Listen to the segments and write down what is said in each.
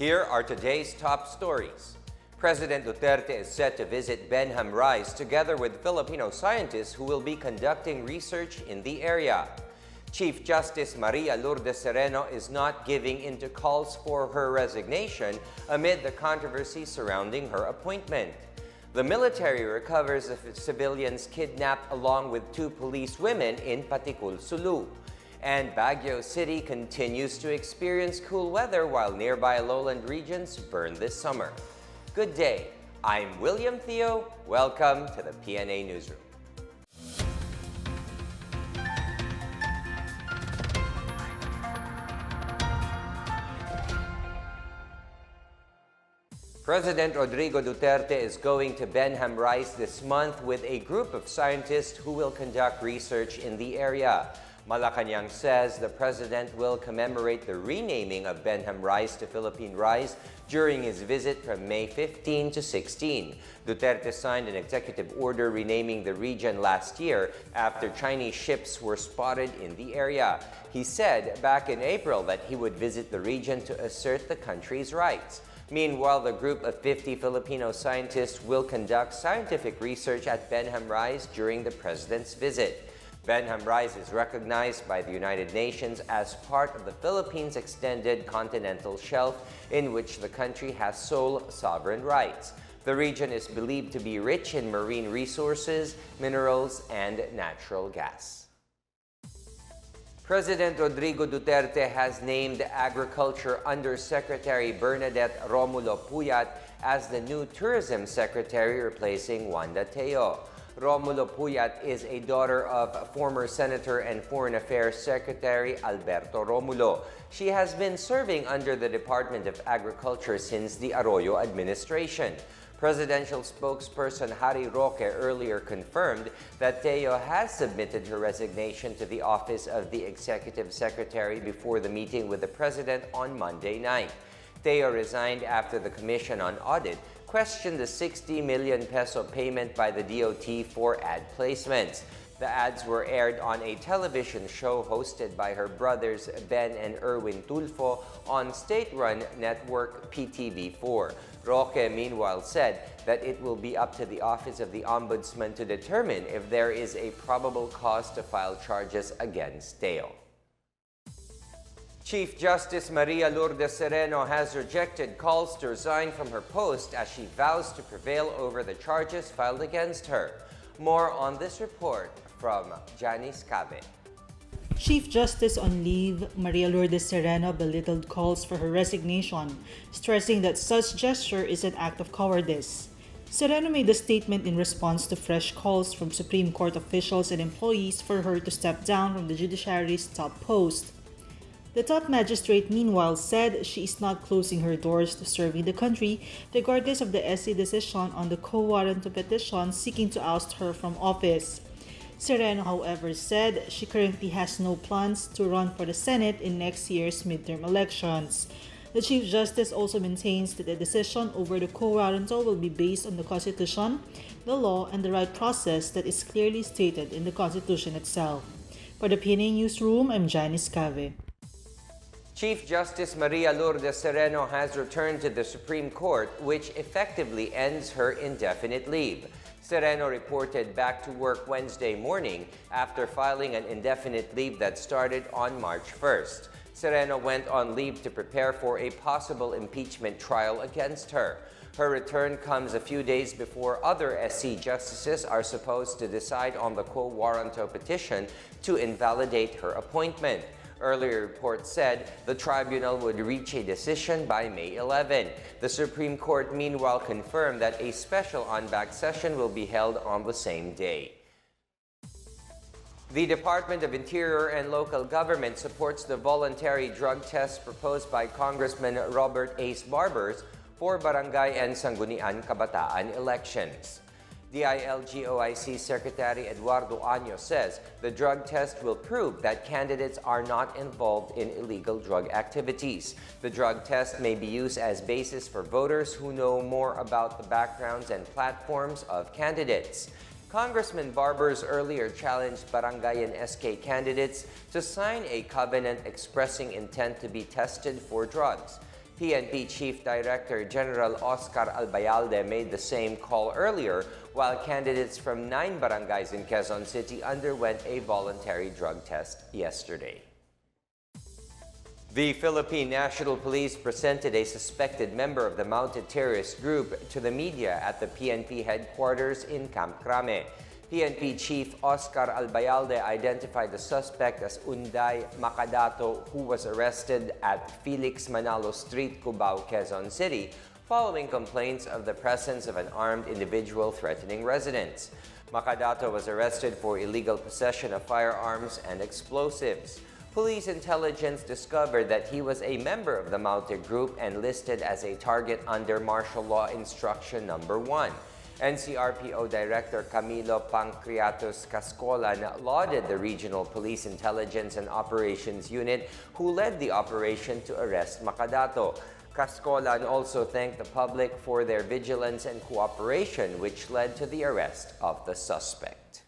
Here are today's top stories. President Duterte is set to visit Benham Rise together with Filipino scientists who will be conducting research in the area. Chief Justice Maria Lourdes Sereno is not giving in to calls for her resignation amid the controversy surrounding her appointment. The military recovers the civilians kidnapped along with 2 police women in Patikul, Sulu. And Baguio City continues to experience cool weather while nearby lowland regions burn this summer. Good day, I'm William Theo. Welcome to the PNA Newsroom. President Rodrigo Duterte is going to Benham Rise this month with a group of scientists who will conduct research in the area. Malacanang says the president will commemorate the renaming of Benham Rise to Philippine Rise during his visit from May 15 to 16. Duterte signed an executive order renaming the region last year after Chinese ships were spotted in the area. He said back in April that he would visit the region to assert the country's rights. Meanwhile, the group of 50 Filipino scientists will conduct scientific research at Benham Rise during the president's visit. Benham Rise is recognized by the United Nations as part of the Philippines' extended continental shelf in which the country has sole sovereign rights. The region is believed to be rich in marine resources, minerals, and natural gas. President Rodrigo Duterte has named Agriculture Undersecretary Bernadette Romulo Puyat as the new Tourism Secretary, replacing Wanda Teo. Romulo Puyat is a daughter of former Senator and Foreign Affairs Secretary Alberto Romulo. She has been serving under the Department of Agriculture since the Arroyo administration. Presidential spokesperson Harry Roque earlier confirmed that Teo has submitted her resignation to the office of the Executive Secretary before the meeting with the President on Monday night. Teo resigned after the Commission on Audit questioned the 60 million peso payment by the DOT for ad placements. The ads were aired on a television show hosted by her brothers Ben and Erwin Tulfo on state-run network PTV4. Roque, meanwhile, said that it will be up to the Office of the Ombudsman to determine if there is a probable cause to file charges against Teo. Chief Justice Maria Lourdes Sereno has rejected calls to resign from her post as she vows to prevail over the charges filed against her. More on this report from Janice Cave. Chief Justice on leave, Maria Lourdes Sereno belittled calls for her resignation, stressing that such gesture is an act of cowardice. Sereno made a statement in response to fresh calls from Supreme Court officials and employees for her to step down from the judiciary's top post. The top magistrate, meanwhile, said she is not closing her doors to serving the country, regardless of the SC decision on the quo warranto petition seeking to oust her from office. Sereno, however, said she currently has no plans to run for the Senate in next year's midterm elections. The Chief Justice also maintains that the decision over the quo warranto will be based on the Constitution, the law, and the right process that is clearly stated in the Constitution itself. For the PNA Newsroom, I'm Janice Cave. Chief Justice Maria Lourdes Sereno has returned to the Supreme Court, which effectively ends her indefinite leave. Sereno reported back to work Wednesday morning after filing an indefinite leave that started on March 1st. Sereno went on leave to prepare for a possible impeachment trial against her. Her return comes a few days before other SC justices are supposed to decide on the quo warranto petition to invalidate her appointment. Earlier reports said the tribunal would reach a decision by May 11. The Supreme Court meanwhile confirmed that a special on-back session will be held on the same day. The Department of Interior and Local Government supports the voluntary drug test proposed by Congressman Robert Ace Barbers for Barangay and Sangguniang Kabataan elections. DILG-OIC Secretary Eduardo Año says the drug test will prove that candidates are not involved in illegal drug activities. The drug test may be used as basis for voters who know more about the backgrounds and platforms of candidates. Congressman Barbers earlier challenged barangay and SK candidates to sign a covenant expressing intent to be tested for drugs. PNP Chief Director General Oscar Albayalde made the same call earlier while candidates from 9 barangays in Quezon City underwent a voluntary drug test yesterday. The Philippine National Police presented a suspected member of the mounted terrorist group to the media at the PNP headquarters in Camp Crame. PNP Chief Oscar Albayalde identified the suspect as Unday Macadato, who was arrested at Felix Manalo Street, Cubao, Quezon City, following complaints of the presence of an armed individual threatening residents. Macadato was arrested for illegal possession of firearms and explosives. Police intelligence discovered that he was a member of the mounted group and listed as a target under Martial Law Instruction Number 1. NCRPO Director Camilo Pancreatus Cascolan lauded the Regional Police Intelligence and Operations Unit who led the operation to arrest Macadato. Cascolan also thanked the public for their vigilance and cooperation, which led to the arrest of the suspect.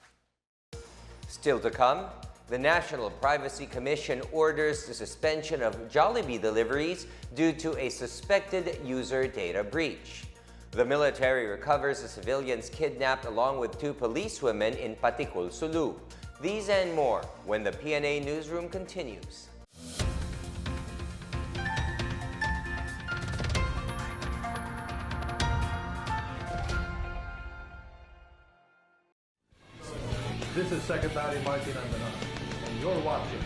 Still to come, the National Privacy Commission orders the suspension of Jollibee deliveries due to a suspected user data breach. The military recovers the civilians kidnapped along with 2 policewomen in Paticul, Sulu. These and more when the PNA Newsroom continues. This is Secretary Martin Andanon, and you're watching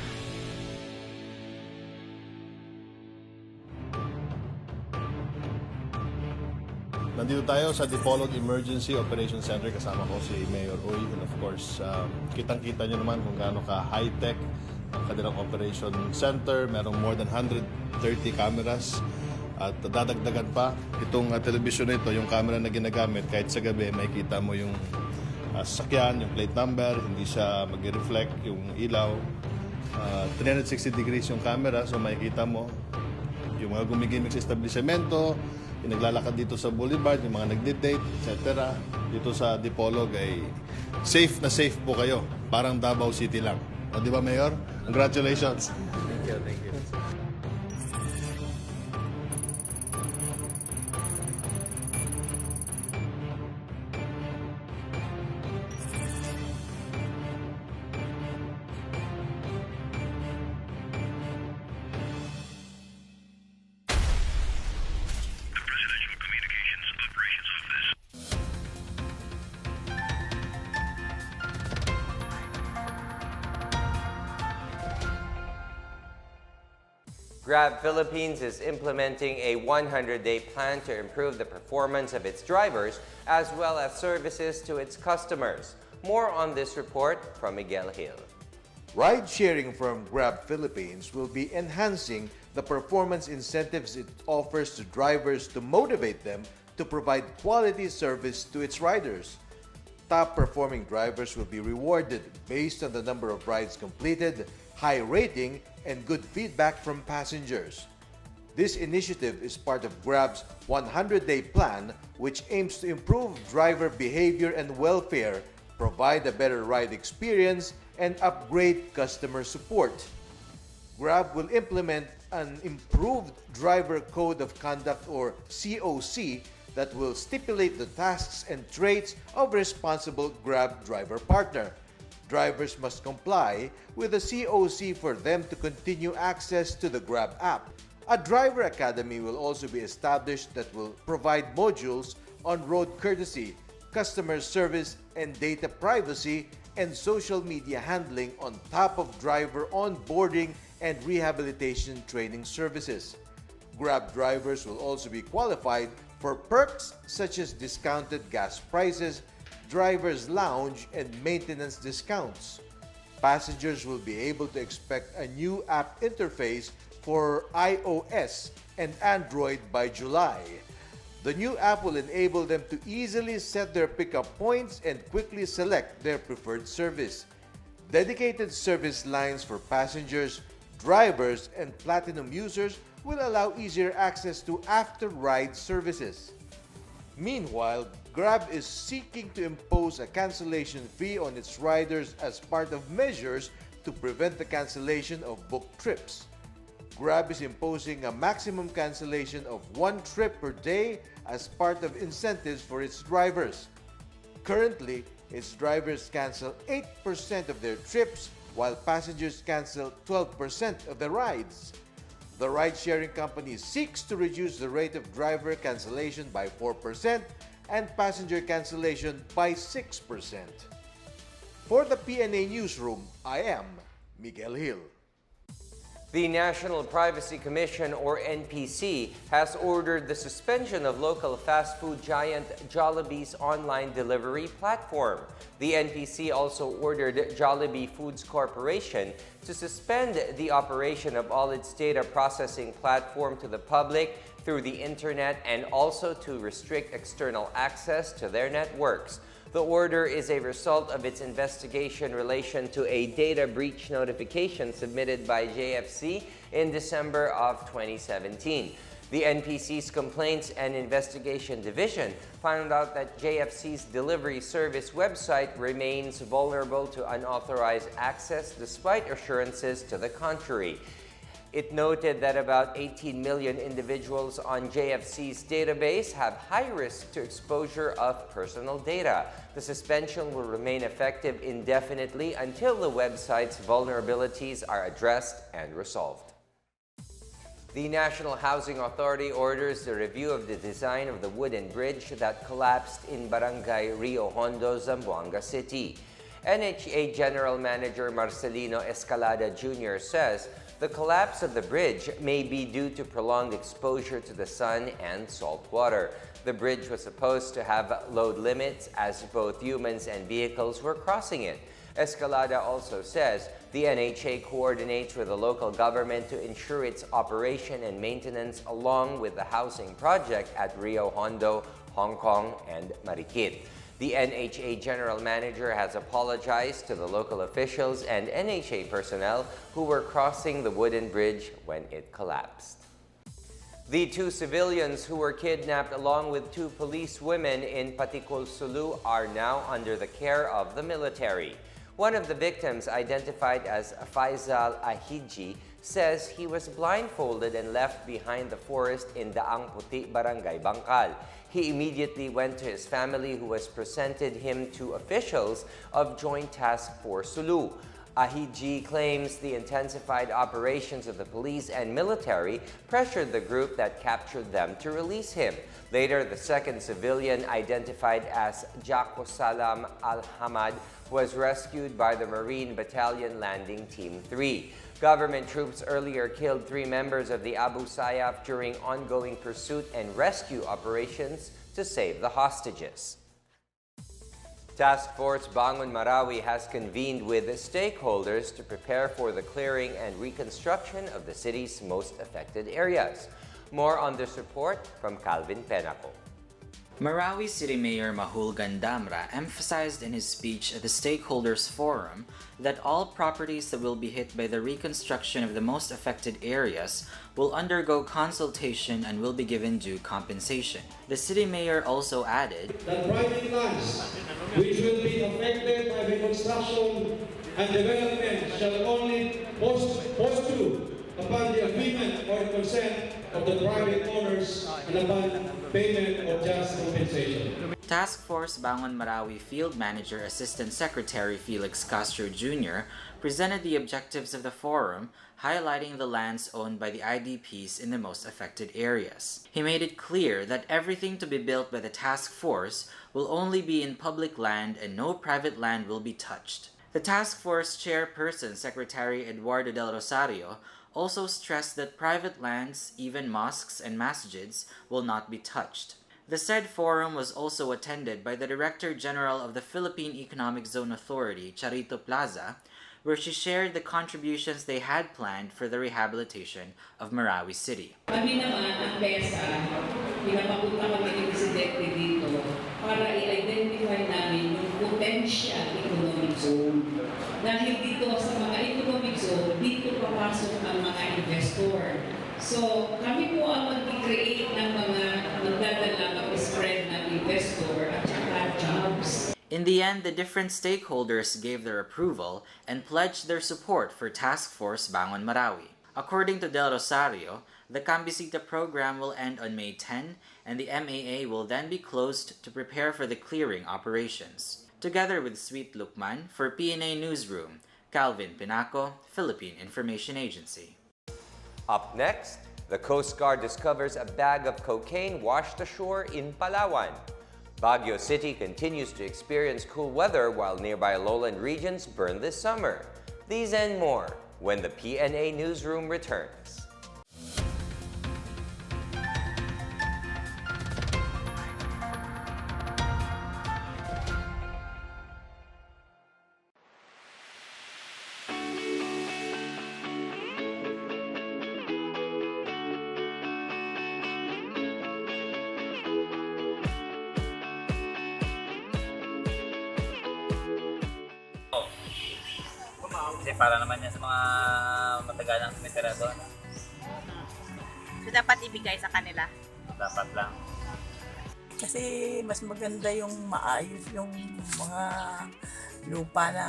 Nandito tayo sa Dipolog Emergency Operations Center. Kasama ko si Mayor Uy. And of course, kitang-kita nyo naman kung gaano ka-high-tech ang kanilang operation center. Merong more than 130 cameras. At dadagdagan pa itong television nito, yung camera na ginagamit. Kahit sa gabi, makikita mo yung sasakyan, yung plate number. Hindi siya mag-reflect yung ilaw. 360 degrees yung camera, so makikita mo yung mga gumigimik sa establishmento, yung naglalakad dito sa boulevard, yung mga nagde-date, etc. Dito sa Dipolog ay safe na safe po kayo. Parang Davao City lang. O, di ba, Mayor? Congratulations. Thank you, thank you. Grab Philippines is implementing a 100-day plan to improve the performance of its drivers as well as services to its customers. More on this report from Miguel Hill. Ride-sharing from Grab Philippines will be enhancing the performance incentives it offers to drivers to motivate them to provide quality service to its riders. Top-performing drivers will be rewarded based on the number of rides completed, high rating, and good feedback from passengers. This initiative is part of Grab's 100-day plan, which aims to improve driver behavior and welfare, provide a better ride experience, and upgrade customer support. Grab will implement an improved Driver Code of Conduct or COC that will stipulate the tasks and traits of a responsible Grab driver partner. Drivers must comply with the COC for them to continue access to the Grab app. A driver academy will also be established that will provide modules on road courtesy, customer service, and data privacy and social media handling on top of driver onboarding and rehabilitation training services. Grab drivers will also be qualified for perks such as discounted gas prices, driver's lounge, and maintenance discounts. Passengers will be able to expect a new app interface for iOS and Android by July. The new app will enable them to easily set their pickup points and quickly select their preferred service. Dedicated service lines for passengers, drivers, and Platinum users will allow easier access to after-ride services. Meanwhile, Grab is seeking to impose a cancellation fee on its riders as part of measures to prevent the cancellation of booked trips. Grab is imposing a maximum cancellation of 1 trip per day as part of incentives for its drivers. Currently, its drivers cancel 8% of their trips, while passengers cancel 12% of the rides. The ride-sharing company seeks to reduce the rate of driver cancellation by 4% and passenger cancellation by 6%. For the PNA Newsroom, I am Miguel Hill. The National Privacy Commission, or NPC, has ordered the suspension of local fast food giant Jollibee's online delivery platform. The NPC also ordered Jollibee Foods Corporation to suspend the operation of all its data processing platform to the public through the internet and also to restrict external access to their networks. The order is a result of its investigation in relation to a data breach notification submitted by JFC in December of 2017. The NPC's Complaints and Investigation Division found out that JFC's delivery service website remains vulnerable to unauthorized access despite assurances to the contrary. It noted that about 18 million individuals on JFC's database have high risk to exposure of personal data. The suspension will remain effective indefinitely until the website's vulnerabilities are addressed and resolved. The National Housing Authority orders the review of the design of the wooden bridge that collapsed in Barangay Rio Hondo, Zamboanga City. NHA General Manager Marcelino Escalada Jr. says the collapse of the bridge may be due to prolonged exposure to the sun and salt water. The bridge was supposed to have load limits as both humans and vehicles were crossing it. Escalada also says the NHA coordinates with the local government to ensure its operation and maintenance along with the housing project at Rio Hondo, Hong Kong, and Marikit. The NHA General Manager has apologized to the local officials and NHA personnel who were crossing the wooden bridge when it collapsed. The 2 civilians who were kidnapped along with 2 police women in Paticul, Sulu are now under the care of the military. One of the victims, identified as Faisal Ahidji, says he was blindfolded and left behind the forest in Daang Puti, Barangay Bangkal. He immediately went to his family, who was presented him to officials of Joint Task Force Sulu. Ahidji claims the intensified operations of the police and military pressured the group that captured them to release him. Later, the second civilian, identified as Jaco Salam Al-Hamad, was rescued by the Marine Battalion Landing Team 3. Government troops earlier killed 3 members of the Abu Sayyaf during ongoing pursuit and rescue operations to save the hostages. Task Force Bangon Marawi has convened with stakeholders to prepare for the clearing and reconstruction of the city's most affected areas. More on this report from Calvin Penaco. Marawi City Mayor Mahul Gandamra emphasized in his speech at the Stakeholders Forum that all properties that will be hit by the reconstruction of the most affected areas will undergo consultation and will be given due compensation. The city mayor also added that private lands which will be affected by reconstruction and development shall only post to upon the agreement or consent of the private owners and upon payment of just compensation. Task Force Bangon Marawi Field Manager Assistant Secretary Felix Castro Jr. presented the objectives of the forum, highlighting the lands owned by the IDPs in the most affected areas. He made it clear that everything to be built by the task force will only be in public land and no private land will be touched. The task force chairperson, Secretary Eduardo Del Rosario, also stressed that private lands, even mosques and masjids, will not be touched. The said forum was also attended by the Director General of the Philippine Economic Zone Authority, Charito Plaza, where she shared the contributions they had planned for the rehabilitation of Marawi City. Kami naman ang PESA, pinapapunta kami ng presidente dito para i-identify namin yung potential economic zone. Dahil dito sa mga economic zone, dito papasok ang mga investor. So kami po ang mag-create ng mga magdadala spread ng investor at saka jobs. In the end, the different stakeholders gave their approval and pledged their support for Task Force Bangon Marawi. According to Del Rosario, the Cambisita program will end on May 10 and the MAA will then be closed to prepare for the clearing operations. Together with Sweet Lukman for PNA Newsroom, Calvin Pinaco, Philippine Information Agency. Up next, the Coast Guard discovers a bag of cocaine washed ashore in Palawan. Baguio City continues to experience cool weather while nearby lowland regions burn this summer. These and more when the PNA Newsroom returns. Kasi para naman yan sa mga matagalang tumitira doon. So, dapat ibigay sa kanila? Dapat lang. Kasi mas maganda yung maayos yung mga lupa na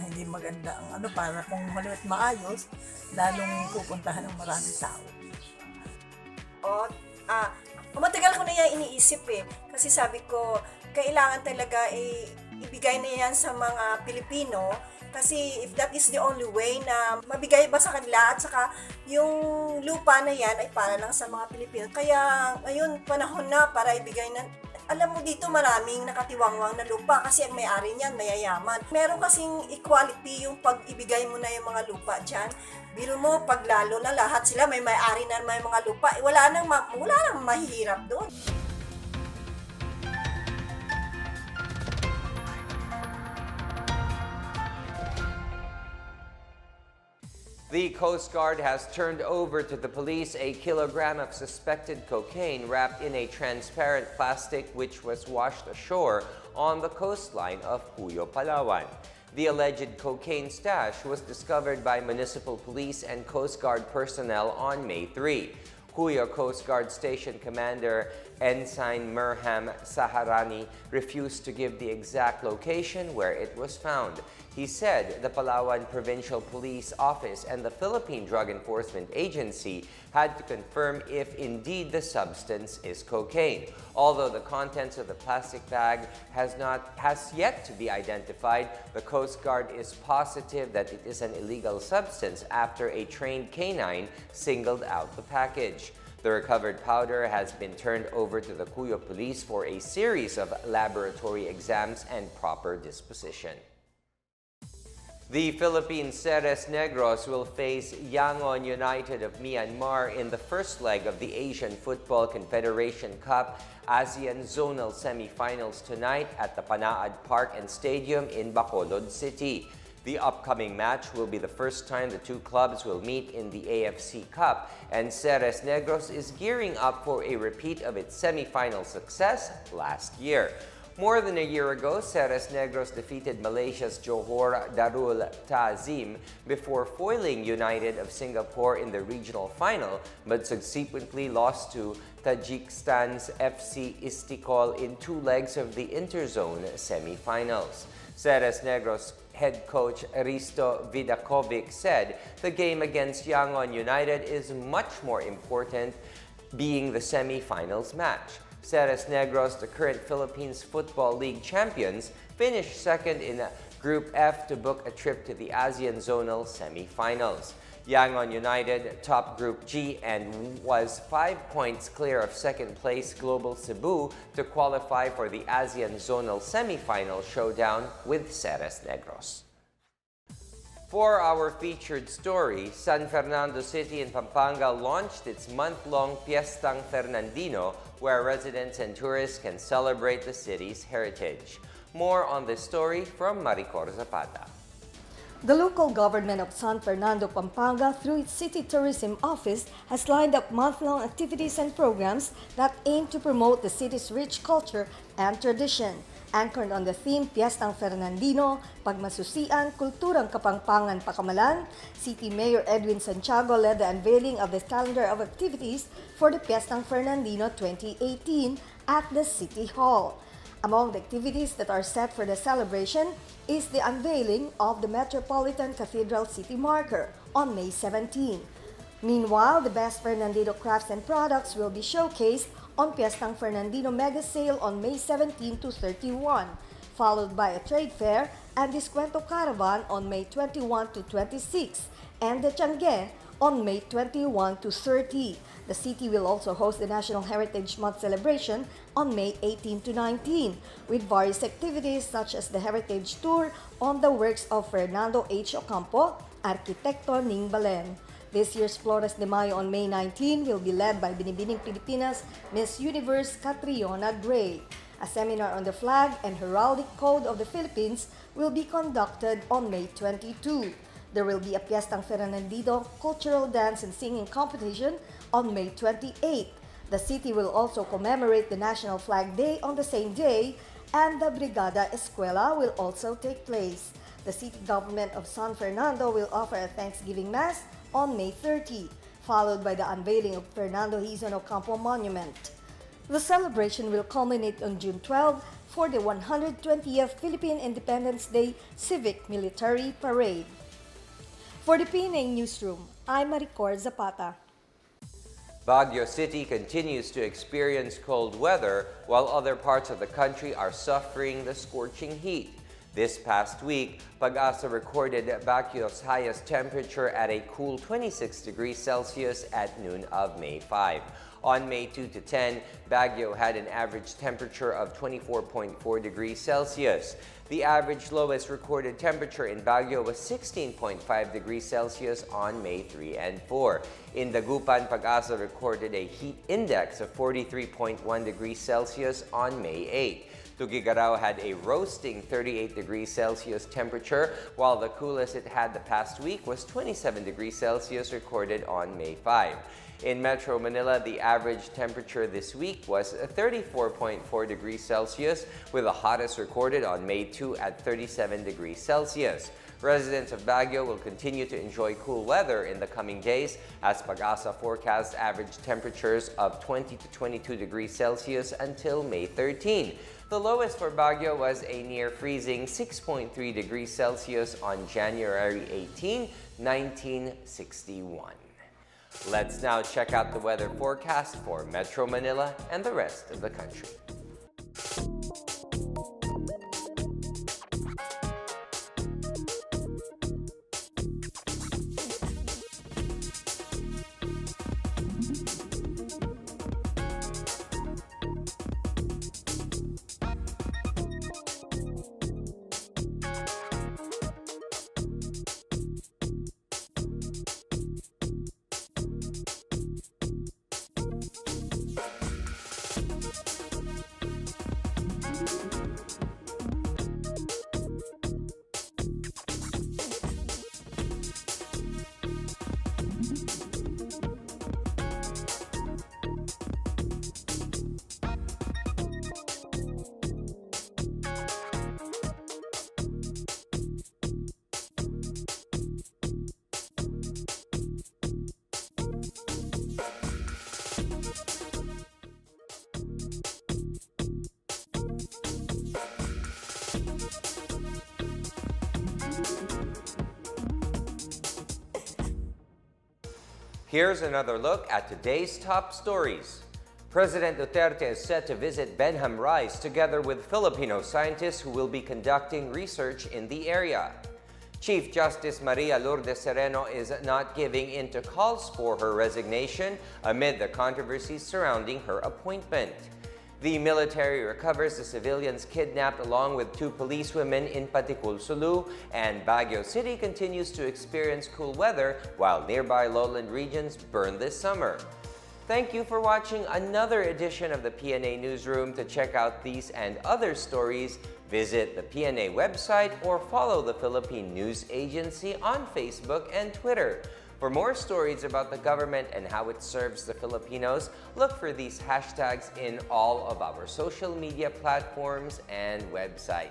hindi maganda ang para kung maliit maayos, lalong pupuntahan ng maraming tao. Matagal ko na yan iniisip kasi sabi ko, kailangan talaga ibigay na yan sa mga Pilipino. Kasi if that is the only way na mabigay ba sa kanila at saka yung lupa na yan ay para lang sa mga Pilipino. Kaya ngayon panahon na para ibigay na. Alam mo dito maraming nakatiwangwang na lupa kasi ang may-ari niyan mayayaman. Meron kasing equality yung pag-ibigay mo na yung mga lupa dyan. Biro mo pag lalo na lahat sila may may-ari na may mga lupa, wala nang mahihirap doon. The Coast Guard has turned over to the police a kilogram of suspected cocaine wrapped in a transparent plastic which was washed ashore on the coastline of Puyo, Palawan. The alleged cocaine stash was discovered by municipal police and Coast Guard personnel on May 3. Puyo Coast Guard Station Commander Ensign Merham Saharani refused to give the exact location where it was found. He said the Palawan Provincial Police Office and the Philippine Drug Enforcement Agency had to confirm if indeed the substance is cocaine. Although the contents of the plastic bag has yet to be identified, the Coast Guard is positive that it is an illegal substance after a trained canine singled out the package. The recovered powder has been turned over to the Cuyo Police for a series of laboratory exams and proper disposition. The Philippine Ceres Negros will face Yangon United of Myanmar in the first leg of the Asian Football Confederation Cup ASEAN Zonal Semifinals tonight at the Panaad Park and Stadium in Bacolod City. The upcoming match will be the first time the two clubs will meet in the AFC Cup, and Ceres Negros is gearing up for a repeat of its semifinal success last year. More than a year ago, Ceres Negros defeated Malaysia's Johor Darul Ta'zim before foiling United of Singapore in the regional final, but subsequently lost to Tajikistan's FC Istiqlal in two legs of the Interzone semifinals. Ceres Negros head coach Risto Vidakovic said the game against Yangon United is much more important, being the semifinals match. Ceres Negros, the current Philippines Football League champions, finished second in Group F to book a trip to the ASEAN Zonal semifinals. Yangon United topped Group G and was 5 points clear of second-place Global Cebu to qualify for the ASEAN Zonal semifinal showdown with Ceres Negros. For our featured story, San Fernando City in Pampanga launched its month-long Fiestang Fernandino, where residents and tourists can celebrate the city's heritage. More on this story from Maricor Zapata. The local government of San Fernando, Pampanga, through its City Tourism Office, has lined up month-long activities and programs that aim to promote the city's rich culture and tradition. Anchored on the theme Fiestang Fernandino, Pagmasusian, Kulturang Kapampangan Pakamalan, City Mayor Edwin Santiago led the unveiling of the calendar of activities for the Fiestang Fernandino 2018 at the City Hall. Among the activities that are set for the celebration is the unveiling of the Metropolitan Cathedral City Marker on May 17. Meanwhile, the best Fernandino crafts and products will be showcased on Fiestang Fernandino Mega Sale on May 17 to 31, followed by a trade fair and Descuento Caravan on May 21 to 26, and the Tiangue on May 21 to 30. The city will also host the National Heritage Month celebration on May 18 to 19, with various activities such as the Heritage Tour on the works of Fernando H. Ocampo, Arquitecto Ning Balen. This year's Flores de Mayo on May 19 will be led by Binibining Pilipinas Miss Universe Catriona Gray. A seminar on the flag and heraldic code of the Philippines will be conducted on May 22. There will be a Fiestang Fernandino cultural dance and singing competition on May 28. The city will also commemorate the National Flag Day on the same day, and the Brigada Escuela will also take place. The city government of San Fernando will offer a Thanksgiving Mass on May 30, followed by the unveiling of Fernando Hizon Ocampo Monument. The celebration will culminate on June 12 for the 120th Philippine Independence Day Civic Military Parade. For the PNA Newsroom, I'm Maricor Zapata. Baguio City continues to experience cold weather while other parts of the country are suffering the scorching heat. This past week, Pag-asa recorded Baguio's highest temperature at a cool 26 degrees Celsius at noon of May 5. On May 2 to 10, Baguio had an average temperature of 24.4 degrees Celsius. The average lowest recorded temperature in Baguio was 16.5 degrees Celsius on May 3 and 4. In Dagupan, Pag-asa recorded a heat index of 43.1 degrees Celsius on May 8. Tuguegarao had a roasting 38 degrees Celsius temperature, while the coolest it had the past week was 27 degrees Celsius recorded on May 5. In Metro Manila, the average temperature this week was 34.4 degrees Celsius, with the hottest recorded on May 2 at 37 degrees Celsius. Residents of Baguio will continue to enjoy cool weather in the coming days as Pag-asa forecasts average temperatures of 20 to 22 degrees Celsius until May 13. The lowest for Baguio was a near freezing 6.3 degrees Celsius on January 18, 1961. Let's now check out the weather forecast for Metro Manila and the rest of the country. Here's another look at today's top stories. President Duterte is set to visit Benham Rice together with Filipino scientists who will be conducting research in the area. Chief Justice Maria Lourdes Sereno is not giving in to calls for her resignation amid the controversies surrounding her appointment. The military recovers the civilians kidnapped along with 2 policewomen in Paticul, Sulu, and Baguio City continues to experience cool weather while nearby lowland regions burn this summer. Thank you for watching another edition of the PNA Newsroom. To check out these and other stories, visit the PNA website or follow the Philippine News Agency on Facebook and Twitter. For more stories about the government and how it serves the Filipinos, look for these hashtags in all of our social media platforms and website.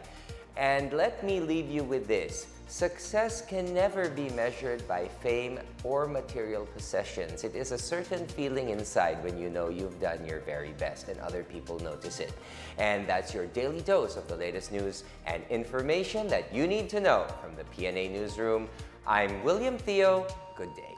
And let me leave you with this. Success can never be measured by fame or material possessions. It is a certain feeling inside when you know you've done your very best and other people notice it. And that's your daily dose of the latest news and information that you need to know from the PNA Newsroom. I'm William Theo. Good day.